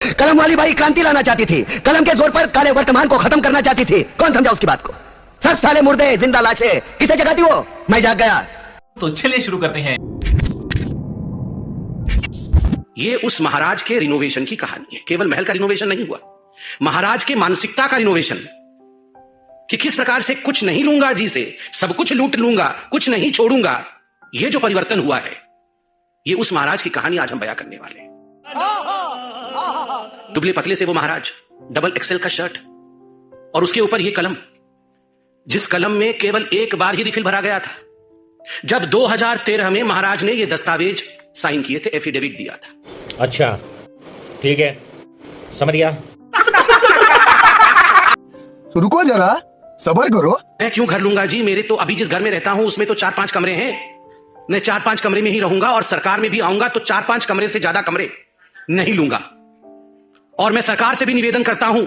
कलम वाली बाई क्रांति लाना चाहती थी, कलम के जोर पर काले वर्तमान को खत्म करना चाहती थी। कौन समझा उसकी बात को? सख्त साले मुर्दे जिंदा लाशें, किसे जगाती वो? मैं जाग गया। तो चलिए शुरू करते हैं। ये उस महाराज के रिनोवेशन की कहानी है। केवल महल का रिनोवेशन नहीं हुआ, महाराज के मानसिकता का रिनोवेशन, कि किस प्रकार से कुछ नहीं लूंगा जी से, सब कुछ लूट लूंगा, कुछ नहीं छोड़ूंगा। ये जो परिवर्तन हुआ है, ये उस महाराज की कहानी आज हम बयां करने वाले हैं। दुबले पतले से वो महाराज, डबल एक्सेल का शर्ट और उसके ऊपर ये कलम, जिस कलम में केवल एक बार ही रिफिल भरा गया था। जब 2013 में महाराज ने ये दस्तावेज साइन किए थे, एफिडेविट दिया था। अच्छा ठीक है, समझ गया। तो रुको जरा, सब्र करो। मैं क्यों घर लूंगा जी? मेरे तो अभी जिस घर में रहता हूं उसमें तो 4-5 कमरे हैं। मैं 4-5 कमरे में ही रहूंगा और सरकार में भी आऊंगा तो 4-5 कमरे से ज्यादा कमरे नहीं लूंगा। और मैं सरकार से भी निवेदन करता हूं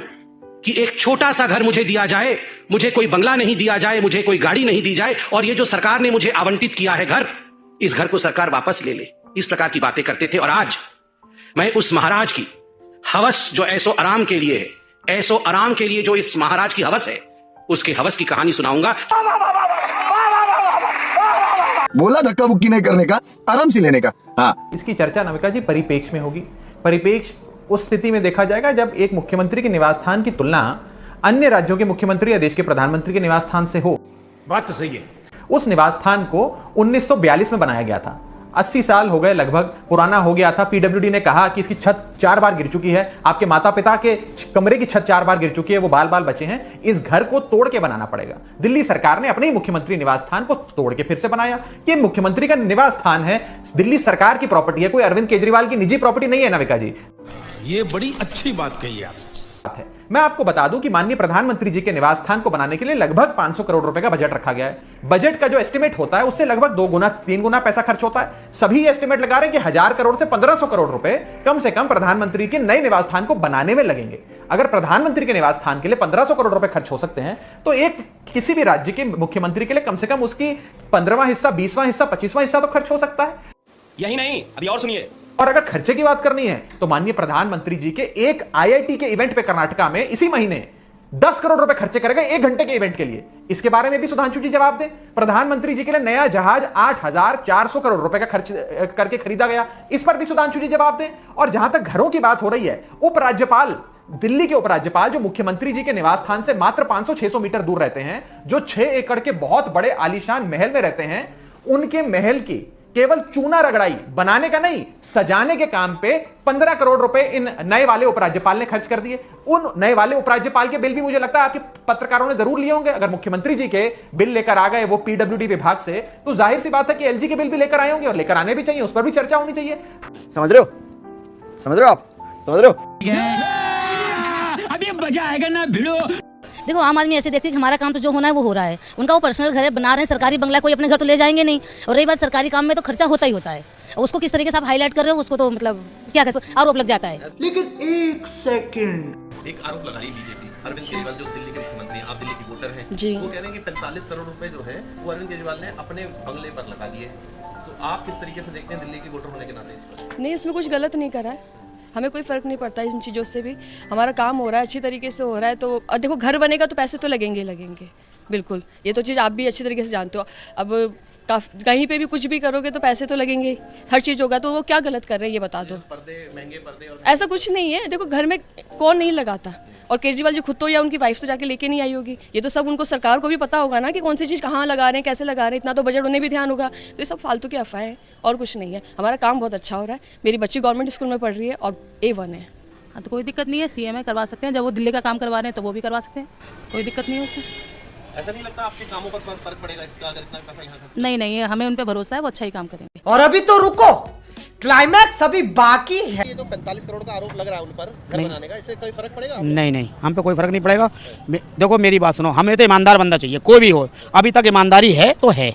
कि एक छोटा सा घर मुझे दिया जाए, मुझे कोई बंगला नहीं दिया जाए, मुझे कोई गाड़ी नहीं दी जाए, और ये जो सरकार ने मुझे आवंटित किया है घर, इस घर को सरकार वापस ले ले। इस प्रकार की बातें करते थे। और आज मैं उस महाराज की हवस जो ऐसो आराम के लिए है, ऐसो आराम के लिए जो इस महाराज की हवस है, उसके हवस की कहानी सुनाऊंगा। बोला धक्का बुक्की नहीं करने का, आराम से लेने का। हाँ, इसकी चर्चा नमिका जी परिपेक्ष में होगी। परिपेक्ष उस स्थिति में देखा जाएगा जब एक मुख्यमंत्री के निवास स्थान की तुलना अन्य राज्यों के मुख्यमंत्री या देश के प्रधानमंत्री के निवास स्थान से हो। बात तो सही है। उस निवास स्थान को 1942 में बनाया गया था। 80 साल हो गए, लगभग पुराना हो गया था। पीडब्ल्यूडी ने कहा कि इसकी छत 4 बार गिर चुकी है, आपके माता पिता के कमरे की छत 4 बार गिर चुकी है, वो बाल बाल बचे हैं, इस घर को तोड़ के बनाना पड़ेगा। दिल्ली सरकार ने अपने ही मुख्यमंत्री निवास स्थान को तोड़ के फिर से बनाया। ये मुख्यमंत्री का निवास स्थान है, दिल्ली सरकार की प्रॉपर्टी है, कोई अरविंद केजरीवाल की निजी प्रॉपर्टी नहीं है। नविका जी, ये बड़ी अच्छी बात कही आप। है। मैं आपको बता दूं कि माननीय प्रधानमंत्री जी के निवास स्थान को बनाने के लिए लगभग 500 करोड़ रुपए का बजट रखा गया है। बजट का जो एस्टिमेट होता है उससे लगभग 2 गुना 3 गुना पैसा खर्च होता है। सभी एस्टिमेट लगा रहे हैं कि 1000 करोड़ से 1500 करोड़ रुपए कम से कम प्रधानमंत्री के नए निवास स्थान को बनाने में लगेंगे। अगर प्रधानमंत्री के निवास स्थान के लिए 1500 करोड़ रुपए खर्च हो सकते हैं, तो एक किसी भी राज्य के मुख्यमंत्री के लिए कम से कम उसकी 15वां हिस्सा, 20वां हिस्सा, 25वां हिस्सा तो खर्च हो सकता है। यही नहीं, अभी और सुनिए। और अगर खर्चे की बात करनी है तो माननीय प्रधानमंत्री जी के एक आईआईटी के इवेंट पे कर्नाटका में इसी महीने 10 करोड़ रुपए खर्चे करेगा 1 घंटे के इवेंट के लिए। इसके बारे में भी सुधांशु जी जवाब दें। प्रधानमंत्री जी के लिए नया जहाज 8400 करोड़ रुपए का खर्च करके खरीदा गया, इस पर भी सुधांशु जी जवाब दें। और जहां तक घरों की बात हो रही है, उपराज्यपाल, दिल्ली के उपराज्यपाल जो मुख्यमंत्री जी के निवास स्थान से मात्र 500-600 मीटर दूर रहते हैं, जो 6 एकड़ के बहुत बड़े आलीशान महल में रहते हैं, उनके महल की केवल चूना रगड़ाई, बनाने का नहीं, सजाने के काम पे 15 करोड़ रुपए इन नए वाले उपराज्यपाल ने खर्च कर दिए। उन नए वाले उपराज्यपाल के बिल भी मुझे लगता है आपके पत्रकारों ने जरूर लिए होंगे। अगर मुख्यमंत्री जी के बिल लेकर आ गए वो पीडब्ल्यूडी विभाग से, तो जाहिर सी बात है कि एलजी के बिल भी लेकर आए होंगे, और लेकर आने भी चाहिए, उस पर भी चर्चा होनी चाहिए। समझ रहे हो? समझ रहे हो आप? समझ रहे हो? अभी मजा आएगा ना भिड़ो। देखो, आम आदमी ऐसे देखते हैं कि हमारा काम तो जो होना है वो हो रहा है, उनका वो पर्सनल घर है, बना रहे हैं सरकारी बंगला, कोई अपने घर तो ले जाएंगे नहीं। और रही बात सरकारी काम में, तो खर्चा होता ही होता है। उसको किस तरीके से आप हाईलाइट कर रहे हो, उसको तो मतलब क्या कह सकते, आरोप लग जाता है। लेकिन एक सेकंड, एक आरोप लगा रही है बीजेपी, अरविंद केजरीवाल जो दिल्ली के मुख्यमंत्री हैं, आप दिल्ली की वोटर हैं जी, वो कह रहे हैं कि 45 करोड़ रुपए जो है वो अरविंद केजरीवाल ने अपने बंगले पर लगा दिए। तो आप किस तरीके से देखते हैं दिल्ली की वोटर होने के नाते इस पर? नहीं, उसमें कुछ गलत नहीं करा है, हमें कोई फ़र्क नहीं पड़ता इन चीज़ों से भी। हमारा काम हो रहा है, अच्छी तरीके से हो रहा है। तो देखो, घर बनेगा तो पैसे तो लगेंगे लगेंगे, बिल्कुल, ये तो चीज़ आप भी अच्छी तरीके से जानते हो। अब कहीं पे भी कुछ भी करोगे तो पैसे तो लगेंगे, हर चीज़ होगा। तो वो क्या गलत कर रहे हैं ये बता दो। पर्दे, महंगे पर्दे और ऐसा कुछ नहीं है। देखो, घर में कौन नहीं लगाता, और केजरीवाल जी खुद तो या उनकी वाइफ तो जाके लेके नहीं आई होगी। ये तो सब उनको, सरकार को भी पता होगा ना कि कौन सी चीज़ कहाँ लगा रहे हैं, कैसे लगा रहे हैं, इतना तो बजट उन्हें भी ध्यान होगा। तो ये सब फालतू की अफवाहें हैं और कुछ नहीं है। हमारा काम बहुत अच्छा हो रहा है। मेरी बच्ची गवर्नमेंट स्कूल में पढ़ रही है और A1 है। हाँ, तो कोई दिक्कत नहीं है, सीएम है, करवा सकते हैं। जब वो दिल्ली का काम करवा रहे हैं तो वो भी करवा सकते हैं, कोई दिक्कत नहीं है उसमें। ऐसा नहीं लगता आपके कामों पर फर्क पड़ेगा इसका, अगर इतना पैसा यहाँ खर्च? नहीं, हमें उन पर भरोसा है, वो अच्छा ही काम करेंगे। और अभी तो रुको, क्लाइमैक्स अभी बाकी है। ये जो 45 करोड़ का आरोप लग रहा है उन पर घर बनाने का, इससे कोई फर्क पड़ेगा? नहीं, हम पे कोई फर्क नहीं पड़ेगा। देखो मेरी बात सुनो, हमें तो ईमानदार बंदा चाहिए, कोई भी हो। अभी तक ईमानदारी है तो है,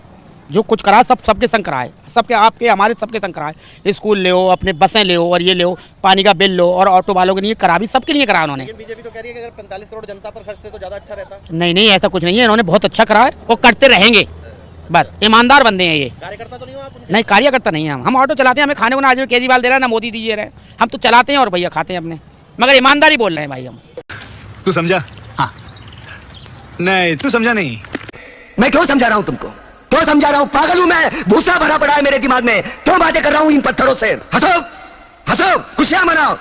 जो कुछ करा सबके संग कराए, सबके, आपके हमारे सबके संग कराए। स्कूल ले हो, अपने बसें ले हो, और ये ले हो, पानी का बिल लो, और ऑटो वालों के लिए करा भी, सबके लिए करा उन्होंने। लेकिन बीजेपी तो कह रही है कि अगर 45 करोड़ जनता पर खर्चते तो ज़्यादा अच्छा रहता। नहीं, ऐसा कुछ नहीं है, इन्होंने बहुत अच्छा करा है और करते रहेंगे। बस ईमानदार बंदे हैं ये। कार्यकर्ता तो नहीं हो आप? नहीं, कार्यकर्ता नहीं है हम ऑटो चलाते हैं, हमें खाने को ना आज केजरीवाल दे रहा है ना मोदी दीजिए रहे, हम तो चलाते हैं और भैया खाते हैं अपने। मगर ईमानदारी बोल रहे हैं भाई हम। तू समझा? हाँ। नहीं तू समझा नहीं। मैं क्यों समझा रहा हूं तुमको? क्यों समझा रहा हूं? पागल हूं मैं? भूसा भरा पड़ा है मेरे दिमाग में। क्यों बातें कर रहा हूं इन पत्थरों से? हंसो हंसो, खुशियां मनाओ।